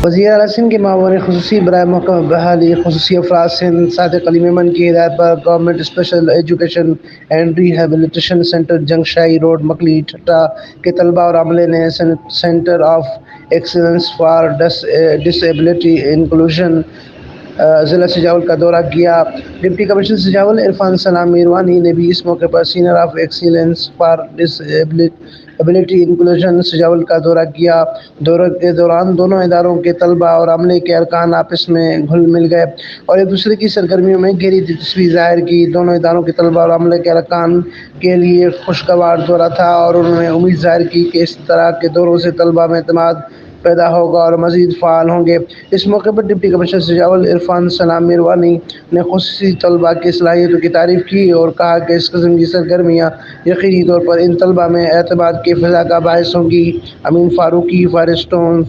وزیر اعلیٰ سندھ کے معاون خصوصی برائے محکمہ بحالی خصوصی افراد سندھ صادق علی میمن کی ہدایت پر government special education and rehabilitation centre Jungshahi road Makli Thatta کے طلباء اور عملے نے centre of excellence for disability inclusion ضلع سجاول کا دورہ کیا۔ ڈپٹی کمشنر سجاول عرفان سلام میروانی نے بھی اس موقع پر centre of excellence for disability inclusion Sujawal کا دورہ کیا۔ دورے کے دوران دونوں اداروں کے طلباء اور عملے کے ارکان آپس میں گھل مل گئے اور ایک دوسرے کی سرگرمیوں میں گہری دلچسپی ظاہر کی۔ دونوں اداروں کے طلباء اور عملے کے ارکان کے لیے خوشگوار دورہ تھا اور انہوں نے امید ظاہر کی کہ اس طرح کے دوروں سے طلباء میں اعتماد پیدا ہوگا اور مزید فعال ہوں گے۔ اس موقع پر ڈپٹی کمشنر سجاول عرفان سلام میروانی نے خصوصی طلباء کی صلاحیتوں کی تعریف کی اور کہا کہ اس قسم کی سرگرمیاں یقینی طور پر ان طلباء میں اعتماد کی فضا کا باعث ہوں گی۔ امین فاروقی، فائرسٹون۔